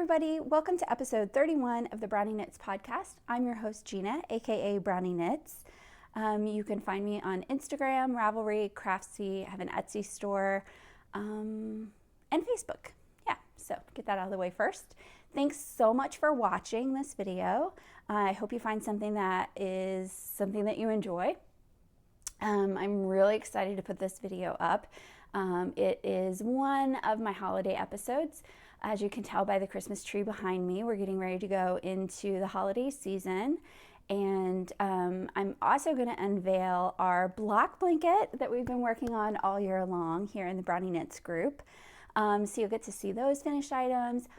everybody, welcome to episode 31 of the BrownieKnits podcast. I'm your host Gina, aka BrownieKnits. You can find me on Instagram, Ravelry, Craftsy. I have an Etsy store, and Facebook. Yeah, so get that out of the way first. Thanks so much for watching this video. I hope you find something that you enjoy. I'm really excited to put this video up. It is one of my holiday episodes. As you can tell by the Christmas tree behind me, we're getting ready to go into the holiday season. And I'm also going to unveil our block blanket that we've been working on all year long here in the BrownieKnits group. So you'll get to see those finished items,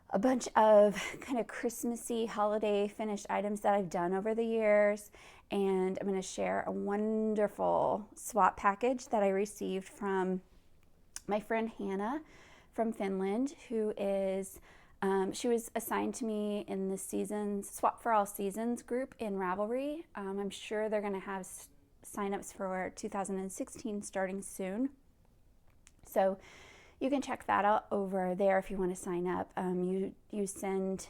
a bunch of kind of Christmassy holiday finished items that I've done over the years. And I'm going to share a wonderful swap package that I received from my friend Hanna from Finland, who is, she was assigned to me in the Swap for All Seasons group in Ravelry. I'm sure they're going to have signups for 2016 starting soon. So you can check that out over there if you want to sign up. You're assigned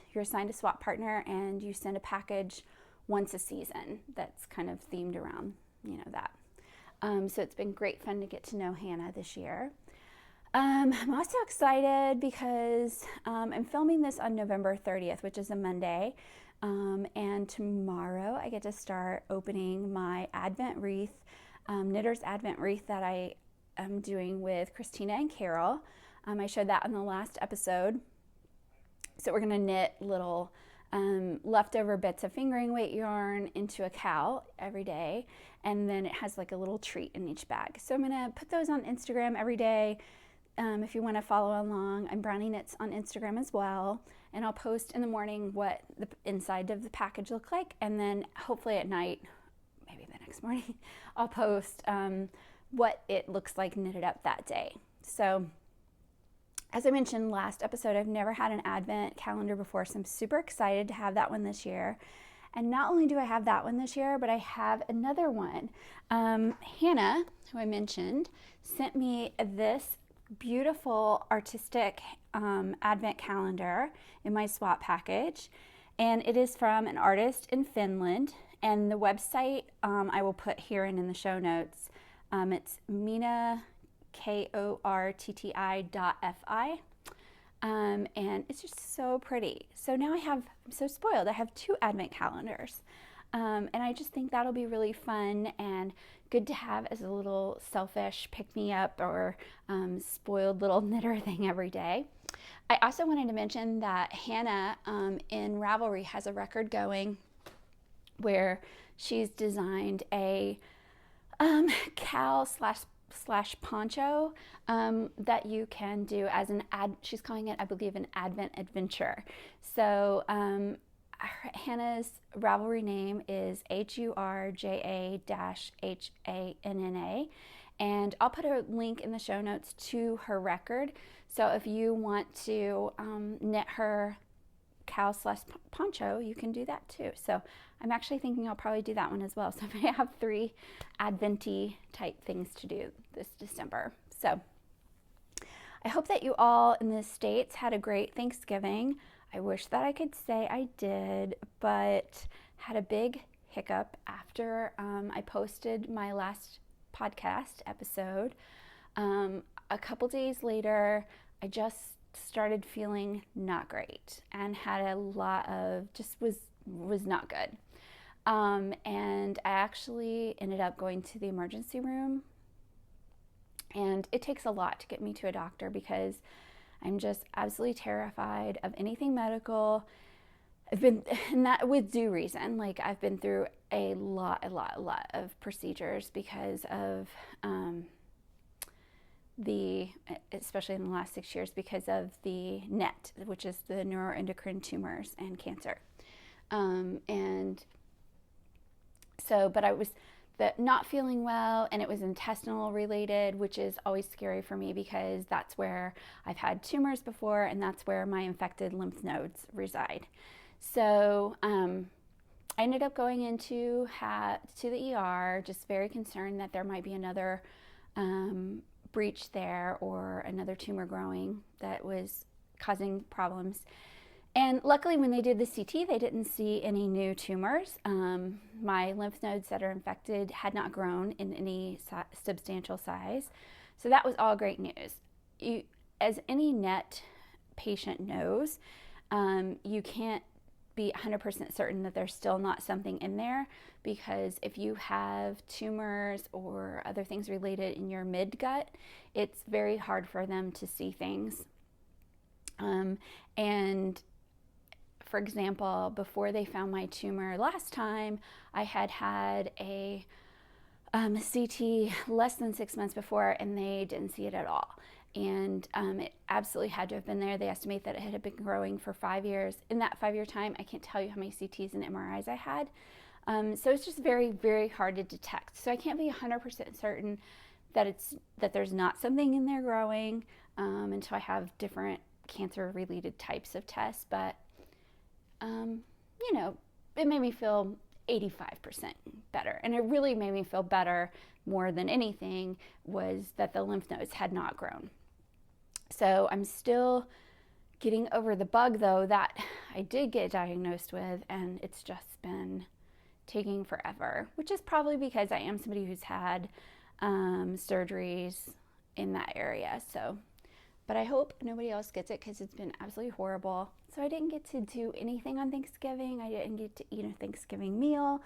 a swap partner and you send a package once a season that's kind of themed around, that. So it's been great fun to get to know Hanna this year. I'm also excited because I'm filming this on November 30th, which is a Monday. And tomorrow I get to start opening my Advent wreath, Knitter's Advent wreath that I am doing with Christina and Carol. I showed that in the last episode. So we're going to knit little leftover bits of fingering weight yarn into a cowl every day. And then it has like a little treat in each bag. So I'm going to put those on Instagram every day. If you want to follow along, I'm BrownieKnits on Instagram as well. And I'll post in the morning what the inside of the package look like. And then hopefully at night, maybe the next morning, I'll post what it looks like knitted up that day. So as I mentioned last episode, I've never had an Advent calendar before, so I'm super excited to have that one this year. And not only do I have that one this year, but I have another one. Hanna, who I mentioned, sent me this beautiful artistic Advent calendar in my swap package. And it is from an artist in Finland. And the website I will put here in the show notes. It's Mina, KORTTI.fi. And it's just so pretty. So now I'm so spoiled. I have 2 Advent calendars. And I just think that'll be really fun and good to have as a little selfish pick-me-up or spoiled little knitter thing every day. I also wanted to mention that Hanna in Ravelry has a record going where she's designed a cowl slash poncho that you can do as she's calling it, I believe, an Advent adventure. So Hanna's Ravelry name is HURJA-HANNA, and I'll put a link in the show notes to her record. So if you want to knit her cowl slash poncho, you can do that too. So I'm actually thinking I'll probably do that one as well. So I may have 3 Advent-y type things to do this December. So I hope that you all in the States had a great Thanksgiving. I wish that I could say I did, but had a big hiccup after I posted my last podcast episode. A couple days later, I just started feeling not great and had a lot of was not good. And I actually ended up going to the emergency room. And it takes a lot to get me to a doctor because I'm just absolutely terrified of anything medical. And that with due reason. Like I've been through a lot of procedures because of especially in the last 6 years, because of the NET, which is the neuroendocrine tumors and cancer. And so, but I was not feeling well, and it was intestinal related, which is always scary for me because that's where I've had tumors before, and that's where my infected lymph nodes reside. So I ended up going to the ER, just very concerned that there might be another breach there or another tumor growing that was causing problems. And luckily when they did the CT, they didn't see any new tumors. My lymph nodes that are infected had not grown in any substantial size. So that was all great news. As any NET patient knows, you can't be 100% certain that there's still not something in there, because if you have tumors or other things related in your midgut, it's very hard for them to see things. And for example, before they found my tumor last time, I had a CT less than 6 months before, and they didn't see it at all. And it absolutely had to have been there. They estimate that it had been growing for 5 years. In that 5-year time, I can't tell you how many CTs and MRIs I had. So it's just very, very hard to detect. So I can't be 100% certain that there's not something in there growing until I have different cancer-related types of tests. But you know, it made me feel 85% better. And it really made me feel better more than anything was that the lymph nodes had not grown. So I'm still getting over the bug, though, that I did get diagnosed with, and it's just been taking forever, which is probably because I am somebody who's had surgeries in that area. So, but I hope nobody else gets it, because it's been absolutely horrible. So I didn't get to do anything on Thanksgiving. I didn't get to eat a Thanksgiving meal.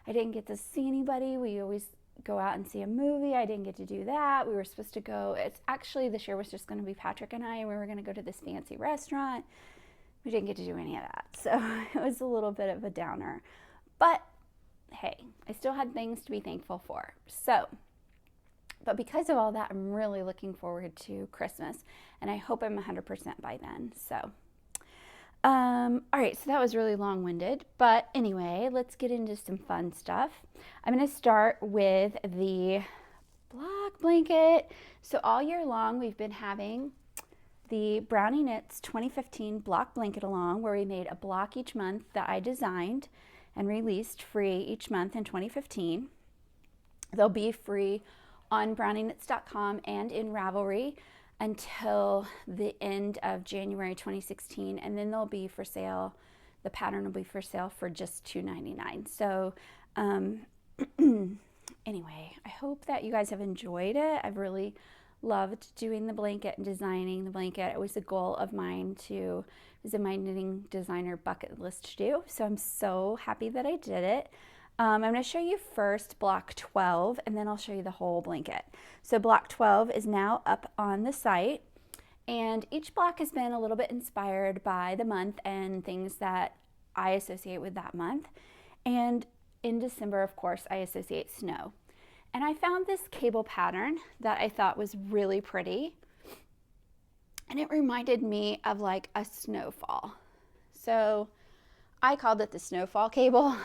I didn't get to see anybody. We always go out and see a movie. I didn't get to do that. We were supposed to go. It's actually, this year was just going to be Patrick and I, and we were going to go to this fancy restaurant. We didn't get to do any of that. So it was a little bit of a downer. But hey, I still had things to be thankful for. But because of all that, I'm really looking forward to Christmas, and I hope I'm 100% by then. So, all right, so that was really long-winded, but anyway, let's get into some fun stuff. I'm going to start with the block blanket. So all year long, we've been having the BrownieKnits 2015 block blanket along, where we made a block each month that I designed and released free each month in 2015. They'll be free on BrownieKnits.com and in Ravelry until the end of January 2016, and then they'll be for sale. The pattern will be for sale for just $2.99. So anyway, I hope that you guys have enjoyed it. I've really loved doing the blanket and designing the blanket. It was a goal of mine it was in my knitting designer bucket list to do, so I'm so happy that I did it. I'm going to show you first block 12, and then I'll show you the whole blanket. So block 12 is now up on the site, and each block has been a little bit inspired by the month and things that I associate with that month. And in December, of course, I associate snow. And I found this cable pattern that I thought was really pretty, and it reminded me of like a snowfall. So I called it the snowfall cable.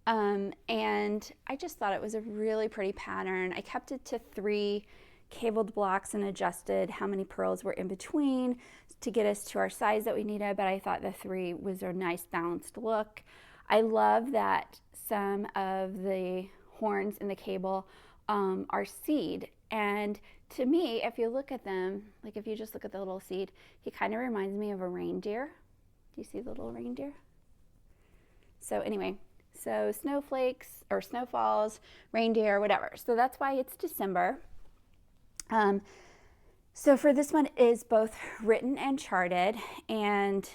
And I just thought it was a really pretty pattern. I kept it to 3 cabled blocks and adjusted how many purls were in between to get us to our size that we needed, but I thought the 3 was a nice balanced look. I love that some of the horns in the cable are seed, and to me, if you look at them, like if you just look at the little seed, he kind of reminds me of a reindeer. Do you see the little reindeer? So anyway, so snowflakes or snowfalls, reindeer, whatever. So that's why it's December. So for this one, it is both written and charted, and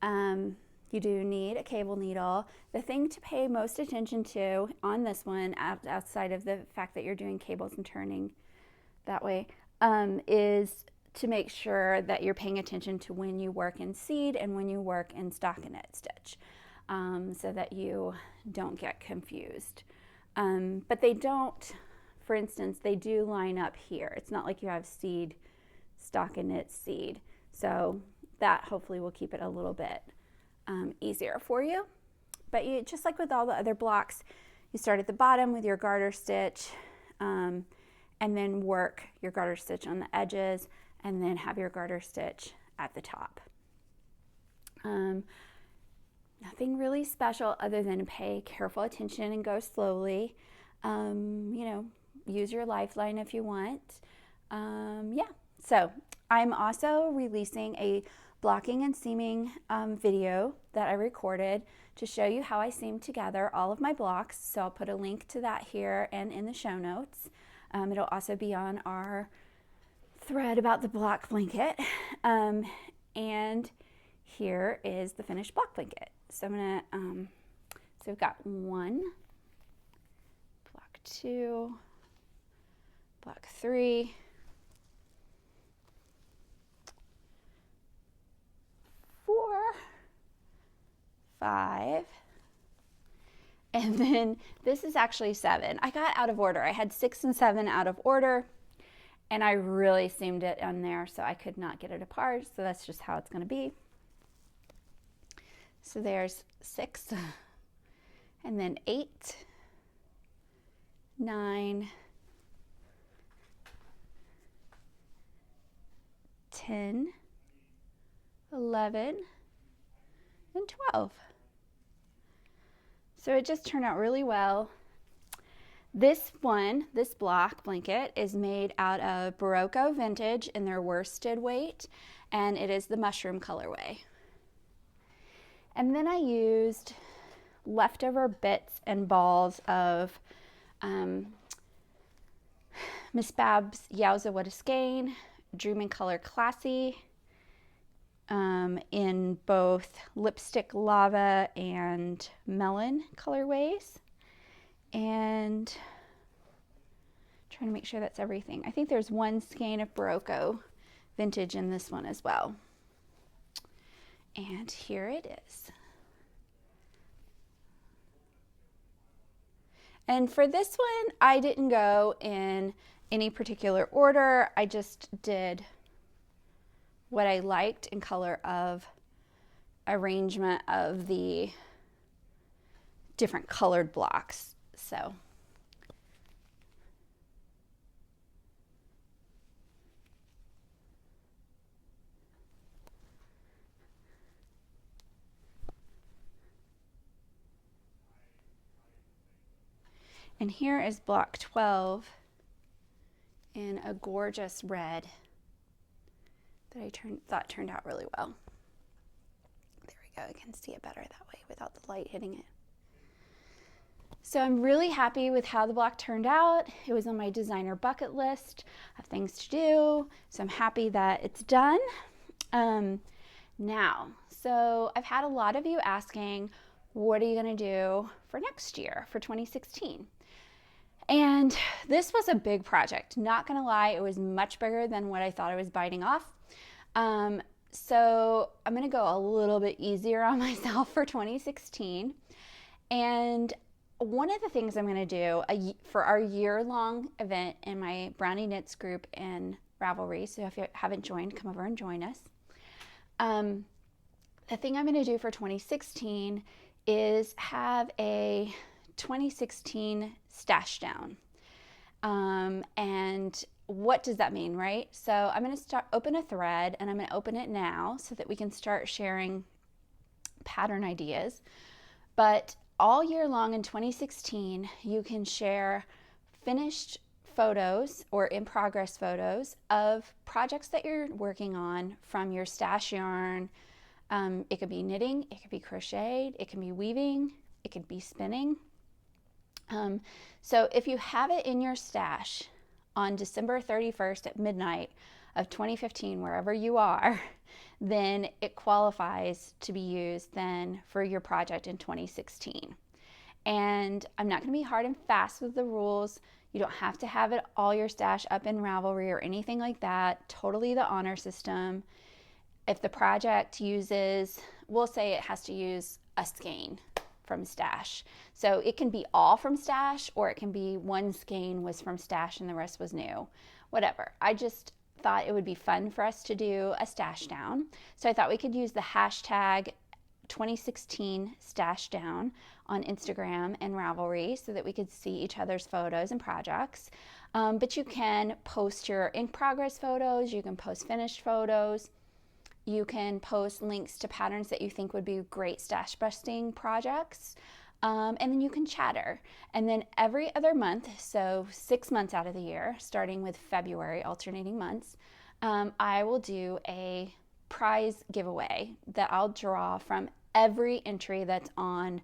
you do need a cable needle. The thing to pay most attention to on this one, outside of the fact that you're doing cables and turning that way, is to make sure that you're paying attention to when you work in seed and when you work in stockinette stitch. So that you don't get confused. But they don't, for instance, they do line up here. It's not like you have seed, stockinette, seed. So that hopefully will keep it a little bit easier for you. But you, just like with all the other blocks, you start at the bottom with your garter stitch, and then work your garter stitch on the edges, and then have your garter stitch at the top. Nothing really special other than pay careful attention and go slowly. You know, use your lifeline if you want. Yeah, so I'm also releasing a blocking and seaming video that I recorded to show you how I seam together all of my blocks. So I'll put a link to that here and in the show notes. It'll also be on our thread about the block blanket. And here is the finished block blanket. So I'm gonna, so we've got 1, block 2, block 3, 4, 5, and then this is actually 7. I got out of order. I had 6 and 7 out of order, and I really seamed it on there, so I could not get it apart, so that's just how it's going to be. So there's 6, and then 8, 9, 10, 11, and 12. So it just turned out really well. This block blanket is made out of Barocco Vintage in their worsted weight, and it is the mushroom colorway. And then I used leftover bits and balls of Miss Bab's Youewwe skein, Dream in Color Classy, in both lipstick lava and melon colorways, and trying to make sure that's everything. I think there's 1 skein of Barocco Vintage in this one as well. And here it is. And for this one, I didn't go in any particular order. I just did what I liked in color of arrangement of the different colored blocks. So and here is block 12 in a gorgeous red that I thought turned out really well. There we go, I can see it better that way without the light hitting it. So I'm really happy with how the block turned out. It was on my designer bucket list of things to do, so I'm happy that it's done. Now, so I've had a lot of you asking, what are you gonna do for next year, for 2016? And this was a big project, not gonna lie, it was much bigger than what I thought I was biting off. So I'm gonna go a little bit easier on myself for 2016. And one of the things I'm gonna do for our year-long event in my BrownieKnits group in Ravelry, so if you haven't joined, come over and join us. The thing I'm gonna do for 2016 is have a 2016 stash down. And what does that mean, right? So I'm going to open a thread, and I'm going to open it now so that we can start sharing pattern ideas. But all year long in 2016, you can share finished photos or in progress photos of projects that you're working on from your stash yarn. It could be knitting, it could be crocheted, it can be weaving, it could be spinning. So if you have it in your stash on December 31st at midnight of 2015, wherever you are, then it qualifies to be used then for your project in 2016. And I'm not going to be hard and fast with the rules. You don't have to have it all your stash up in Ravelry or anything like that. Totally the honor system. If the project uses, we'll say it has to use a skein from stash. So it can be all from stash, or it can be 1 skein was from stash and the rest was new. Whatever. I just thought it would be fun for us to do a stash down. So I thought we could use the hashtag 2016 stash down on Instagram and Ravelry so that we could see each other's photos and projects. But you can post your in progress photos, you can post finished photos, you can post links to patterns that you think would be great stash busting projects. And then you can chatter. And then every other month, so 6 months out of the year, starting with February, alternating months, I will do a prize giveaway that I'll draw from every entry that's on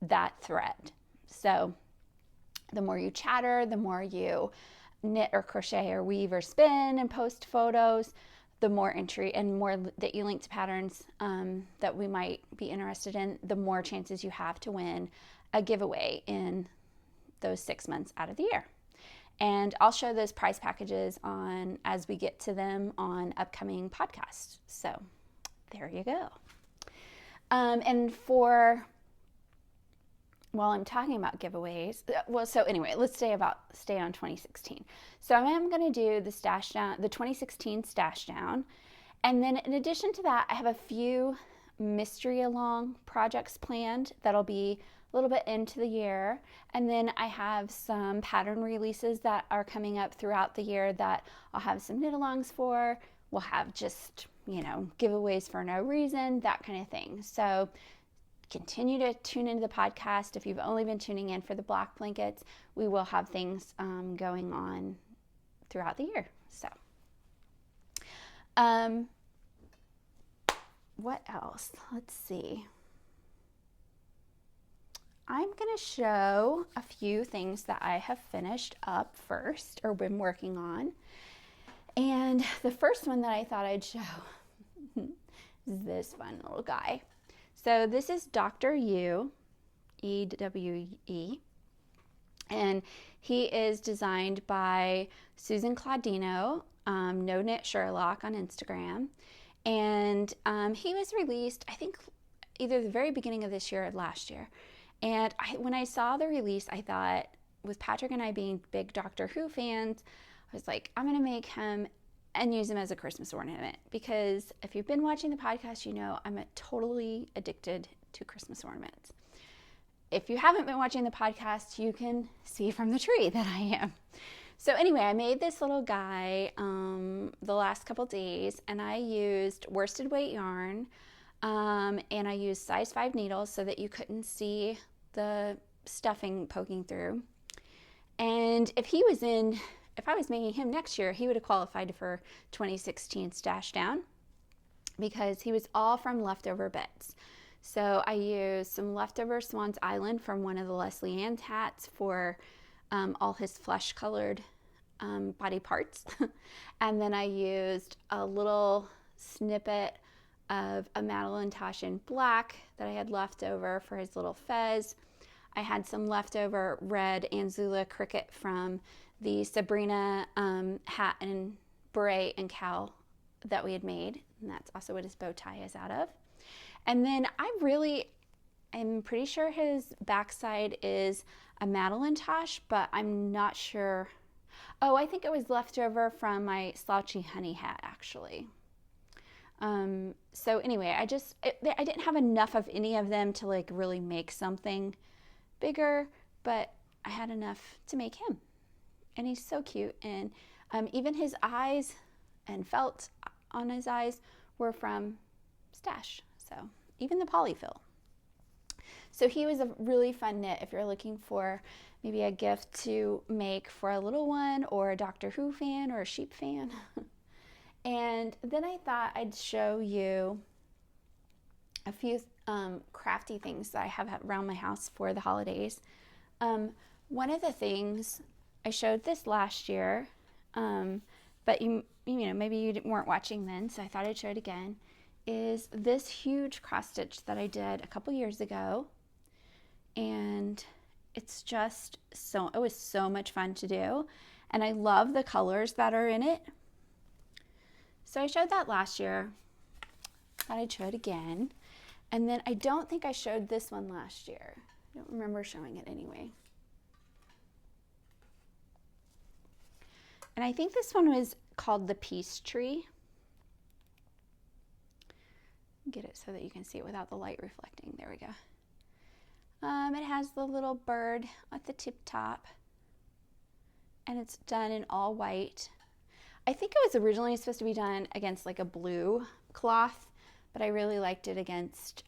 that thread. So the more you chatter, the more you knit or crochet or weave or spin and post photos, the more entry and more that you link to patterns that we might be interested in, the more chances you have to win a giveaway in those 6 months out of the year. And I'll show those prize packages as we get to them on upcoming podcasts. So there you go. And while I'm talking about giveaways, so anyway, let's stay on 2016. So I am going to do the 2016 stash down. And then in addition to that, I have a few mystery along projects planned that'll be a little bit into the year. And then I have some pattern releases that are coming up throughout the year that I'll have some knit alongs for. We'll have just, giveaways for no reason, that kind of thing. So continue to tune into the podcast. If you've only been tuning in for the block blankets, we will have things going on throughout the year. So, what else? Let's see. I'm going to show a few things that I have finished up first or been working on. And the first one that I thought I'd show is this fun little guy. So this is Dr. Youewwe, E-W-E, and he is designed by Susan Claudino, No Knit Sherlock on Instagram, and he was released, I think, either the very beginning of this year or last year. And when I saw the release, I thought, with Patrick and I being big Doctor Who fans, I was like, I'm going to make him and use him as a Christmas ornament, because if you've been watching the podcast, I'm totally addicted to Christmas ornaments. If you haven't been watching the podcast, you can see from the tree that I am. So anyway, I made this little guy the last couple days, and I used worsted weight yarn, and I used size 5 needles so that you couldn't see the stuffing poking through. And if I was making him next year, he would have qualified for 2016 Stash Down, because he was all from leftover bits. So I used some leftover Swan's Island from one of the Leslie Ann's hats for all his flesh colored body parts. And then I used a little snippet of a Madeline Tosh in black that I had left over for his little fez. I had some leftover red Anzula cricket from the Sabrina hat and beret and cowl that we had made, and that's also what his bow tie is out of. And then I'm pretty sure his backside is a Madeline Tosh, but I'm not sure. Oh, I think it was leftover from my slouchy honey hat, actually. So anyway, I didn't have enough of any of them to really make something bigger, but I had enough to make him. And he's so cute. And even his eyes and felt on his eyes were from Stash. So even the polyfill. So he was a really fun knit if you're looking for maybe a gift to make for a little one, or a Doctor Who fan, or a sheep fan. And then I thought I'd show you a few crafty things that I have around my house for the holidays. One of the things, I showed this last year, but maybe you weren't watching then, so I thought I'd show it again, is this huge cross stitch that I did a couple years ago. And it's just it was so much fun to do. And I love the colors that are in it. So I showed that last year. Thought I'd show it again. And then I don't think I showed this one last year. I don't remember showing it anyway. And I think this one was called the Peace Tree. Get it so that you can see it without the light reflecting. There we go. It has the little bird at the tip top, and it's done in all white. I think it was originally supposed to be done against a blue cloth, but I really liked it against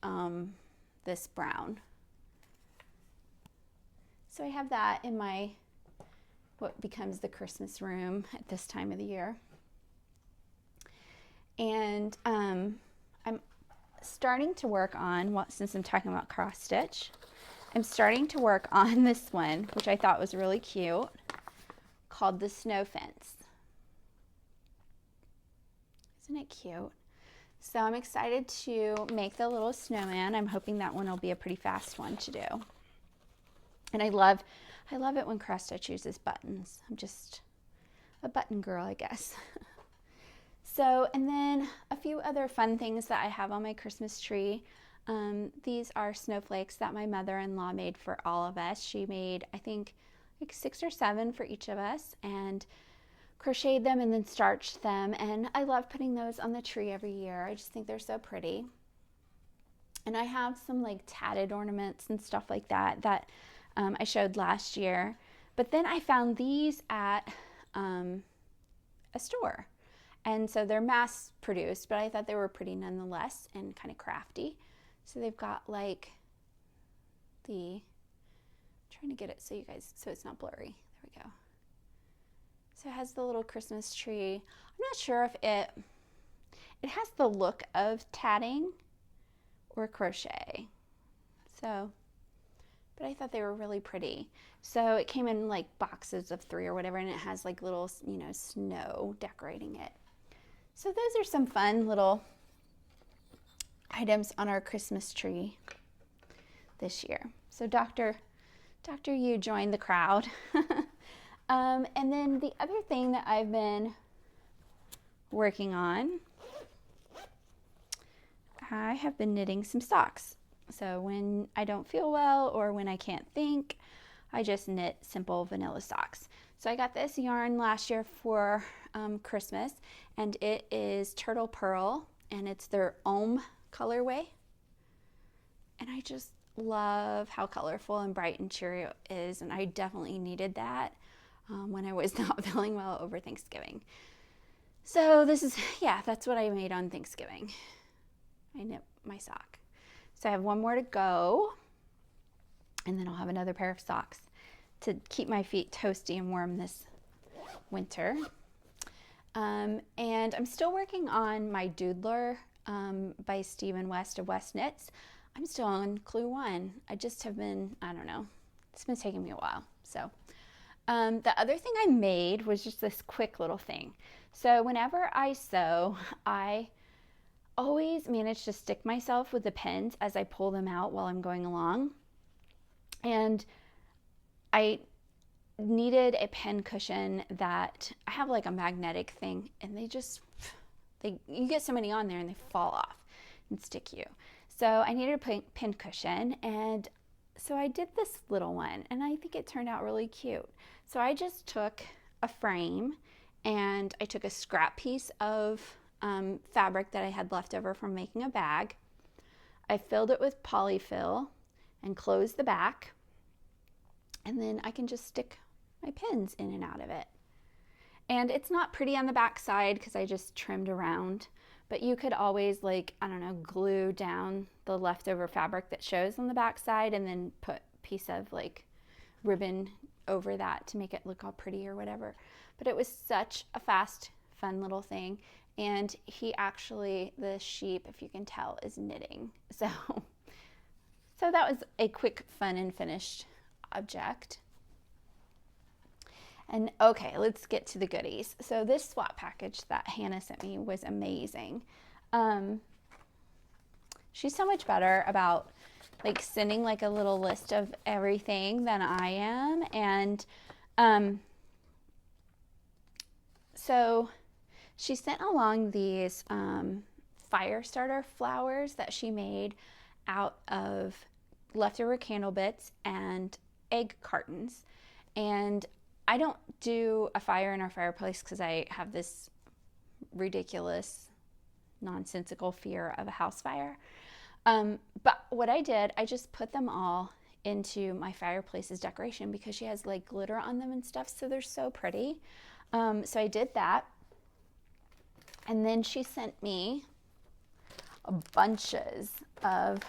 this brown. So I have that in what becomes the Christmas room at this time of the year. And I'm starting to work on, well, since I'm talking about cross stitch, I'm starting to work on this one, which I thought was really cute, called the Snow Fence. Isn't it cute? So I'm excited to make the little snowman. I'm hoping that one will be a pretty fast one to do. And I love it when cross stitch uses buttons. I'm just a button girl, I guess. So, and then a few other fun things that I have on my Christmas tree. These are snowflakes that my mother-in-law made for all of us. She made, I think, like 6 or 7 for each of us, and crocheted them and then starched them. And I love putting those on the tree every year. I just think they're so pretty. And I have some like tatted ornaments and stuff like that that I showed last year. But then I found these at a store. And so they're mass produced, but I thought they were pretty nonetheless and kind of crafty. So they've got like I'm trying to get it so you guys, so it's not blurry. There we go. So it has the little Christmas tree. I'm not sure if it has the look of tatting or crochet. So, but I thought they were really pretty. So it came in like boxes of 3 or whatever, and it has like little, you know, snow decorating it. So those are some fun little items on our Christmas tree this year. So Dr. Yu joined the crowd. And then the other thing that I've been working on, I have been knitting some socks. So when I don't feel well or when I can't think, I just knit simple vanilla socks. So I got this yarn last year for Christmas, and it is Turtlepurl, and it's their colorway. And I just love how colorful and bright and cheery it is, and I definitely needed that when I was not feeling well over Thanksgiving. So this is, yeah, that's what I made on Thanksgiving. I knit my sock. So I have one more to go, and then I'll have another pair of socks to keep my feet toasty and warm this winter. And I'm still working on my Doodler by Stephen West of West Knits. I'm still on clue 1. I just have been, I don't know, it's been taking me a while. So the other thing I made was just this quick little thing. So whenever I sew, I always manage to stick myself with the pins as I pull them out while I'm going along. And I needed a pin cushion that I have like a magnetic thing, and you get so many on there and they fall off and stick you. So I needed a pin cushion, and so I did this little one, and I think it turned out really cute. So I just took a frame, and I took a scrap piece of fabric that I had left over from making a bag. I filled it with polyfill and closed the back, and then I can just stick my pins in and out of it. And it's not pretty on the back side because I just trimmed around, but you could always, like, I don't know, glue down the leftover fabric that shows on the back side and then put a piece of like ribbon over that to make it look all pretty or whatever. But it was such a fast, fun little thing. And he actually, the sheep, if you can tell, is knitting. So that was a quick, fun, and finished object. And okay, let's get to the goodies. So this swap package that Hanna sent me was amazing. She's so much better about like sending like a little list of everything than I am. And so she sent along these Firestarter flowers that she made out of leftover candle bits and egg cartons. And I don't do a fire in our fireplace because I have this ridiculous, nonsensical fear of a house fire. But what I did, I just put them all into my fireplace's decoration because she has like glitter on them and stuff, so they're so pretty. So I did that. And then she sent me bunches of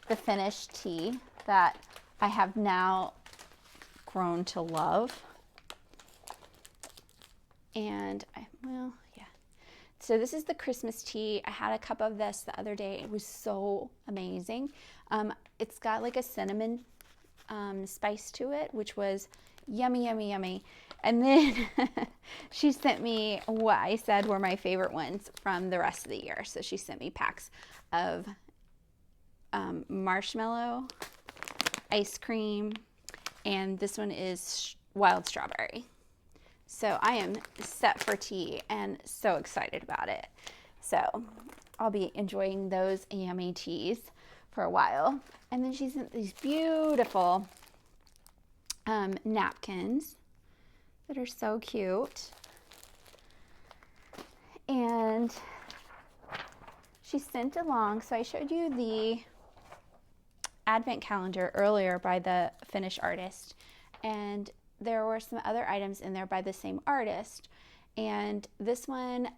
the finished tea that I have now grown to love. And So this is the Christmas tea. I had a cup of this the other day. It was so amazing. It's got like a cinnamon spice to it, which was yummy, yummy, yummy. And then she sent me what I said were my favorite ones from the rest of the year. So she sent me packs of marshmallow, ice cream, and this one is wild strawberry. So I am set for tea and so excited about it. So I'll be enjoying those yummy teas for a while. And then she sent these beautiful napkins that are so cute. And she sent along, so I showed you the advent calendar earlier by the Finnish artist, and there were some other items in there by the same artist. And this one,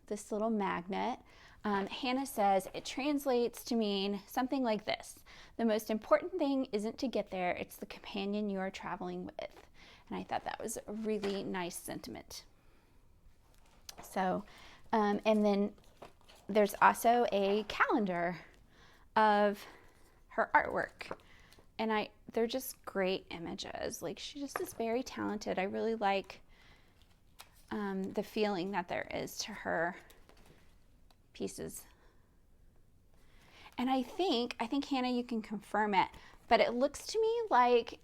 this little magnet, Hanna says it translates to mean something like this: the most important thing isn't to get there, it's the companion you are traveling with. And I thought that was a really nice sentiment. So, and then there's also a calendar of her artwork. And they're just great images. Like, she just is very talented. I really like the feeling that there is to her pieces. And I think Hanna, you can confirm it, but it looks to me like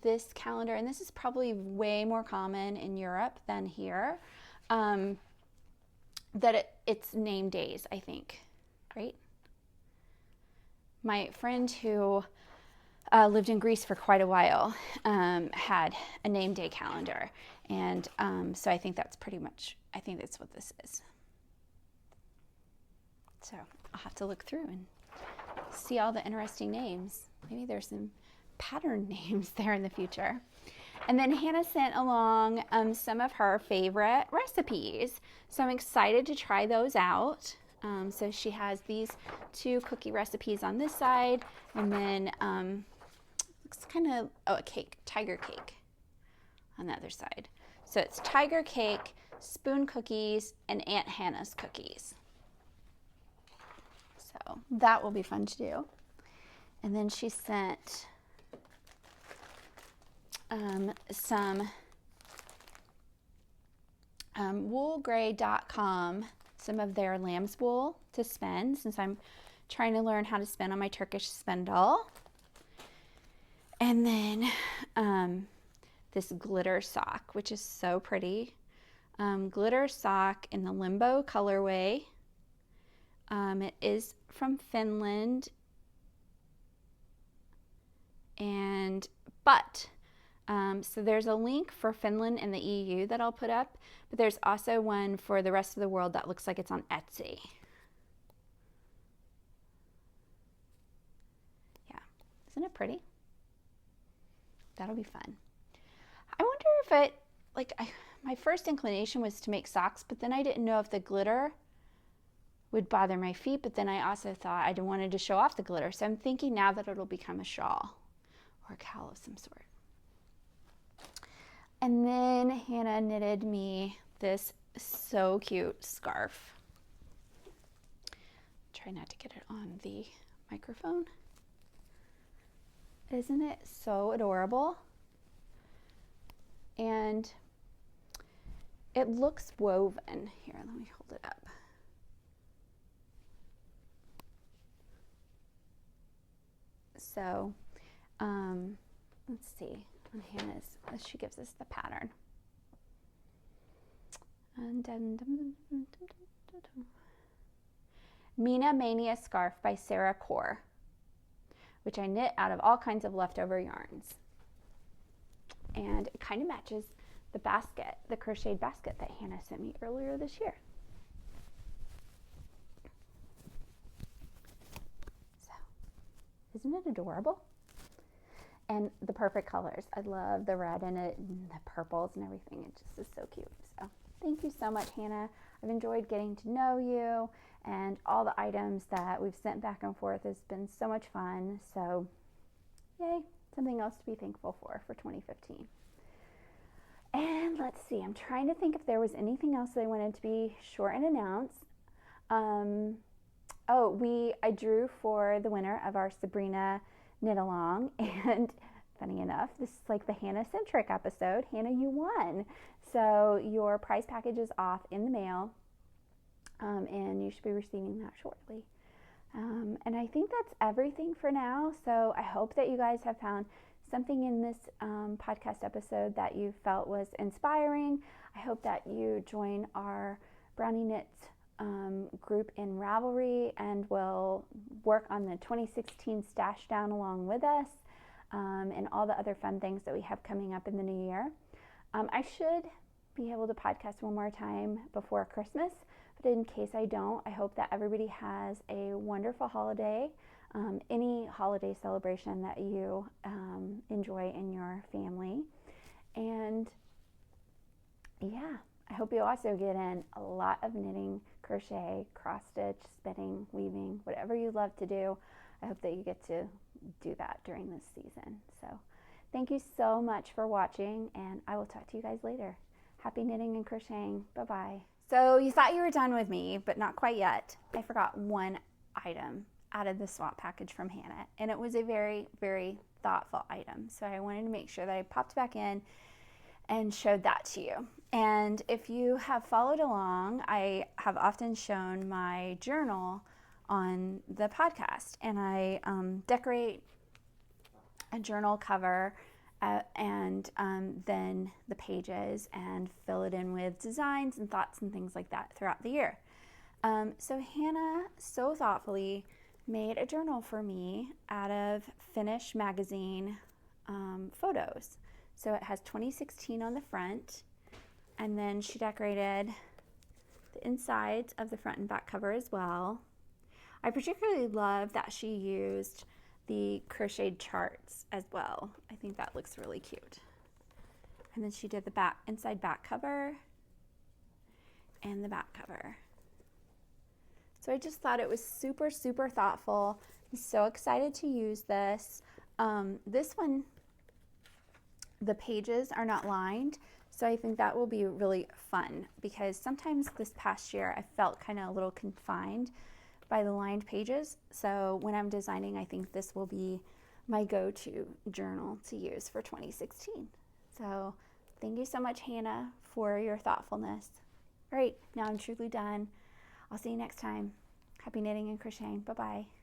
this calendar, and this is probably way more common in Europe than here, that it's name days, I think, right? My friend who lived in Greece for quite a while had a name day calendar, and so I think that's pretty much, I think that's what this is. So I'll have to look through and see all the interesting names. Maybe there's some pattern names there in the future. And then Hanna sent along some of her favorite recipes. So I'm excited to try those out. So she has these 2 cookie recipes on this side, and then looks kind of, a cake, tiger cake on the other side. So it's tiger cake, spoon cookies, and Aunt Hannah's cookies. So that will be fun to do. And then she sent some woolgray.com, some of their lamb's wool to spin, since I'm trying to learn how to spin on my Turkish spindle. And then this glitter sock, which is so pretty. Glitter sock in the Limbo colorway. It is from Finland, so there's a link for Finland and the EU that I'll put up, but there's also one for the rest of the world that looks like it's on Etsy. Yeah, isn't it pretty? That'll be fun. I wonder if my first inclination was to make socks, but then I didn't know if the glitter would bother my feet, but then I also thought I wanted to show off the glitter. So I'm thinking now that it'll become a shawl or a cowl of some sort. And then Hanna knitted me this so cute scarf. Try not to get it on the microphone. Isn't it so adorable? And it looks woven. Here, let me hold it up. So, let's see, on Hanna's, she gives us the pattern. Mina Mania Scarf by Sarah Core, which I knit out of all kinds of leftover yarns. And it kind of matches the basket, the crocheted basket that Hanna sent me earlier this year. So, isn't it adorable? And the perfect colors. I love the red in it and the purples and everything. It just is so cute. So thank you so much, Hanna. I've enjoyed getting to know you, and all the items that we've sent back and forth has been so much fun. So yay, something else to be thankful for 2015. And let's see, I'm trying to think if there was anything else that I wanted to be sure and announce. I drew for the winner of our Sabrina knit along, and funny enough, this is like the Hanna centric episode. Hanna, you won. So your prize package is off in the mail, and you should be receiving that shortly. And I think that's everything for now. So I hope that you guys have found something in this podcast episode that you felt was inspiring. I hope that you join our BrownieKnits group in Ravelry and will work on the 2016 stash down along with us, and all the other fun things that we have coming up in the new year. I should be able to podcast one more time before Christmas, but in case I don't, I hope that everybody has a wonderful holiday, any holiday celebration that you enjoy in your family. And yeah, I hope you also get in a lot of knitting, crochet, cross stitch, spinning, weaving, whatever you love to do. I hope that you get to do that during this season. So thank you so much for watching, and I will talk to you guys later. Happy knitting and crocheting. Bye-bye. So you thought you were done with me, but not quite yet. I forgot one item out of the swap package from Hanna, and it was a very, very thoughtful item. So I wanted to make sure that I popped back in and showed that to you. And if you have followed along, I have often shown my journal on the podcast, and I decorate a journal cover and then the pages and fill it in with designs and thoughts and things like that throughout the year. So Hanna so thoughtfully made a journal for me out of Finish magazine photos. So it has 2016 on the front, and then she decorated the insides of the front and back cover as well. I particularly love that she used the crocheted charts as well. I think that looks really cute. And then she did the inside back cover and the back cover. So I just thought it was super, super thoughtful. I'm so excited to use this. This one, the pages are not lined, so I think that will be really fun, because sometimes this past year I felt kind of a little confined by the lined pages. So when I'm designing, I think this will be my go-to journal to use for 2016. So thank you so much, Hanna, for your thoughtfulness. All right, now I'm truly done. I'll see you next time. Happy knitting and crocheting. Bye-bye.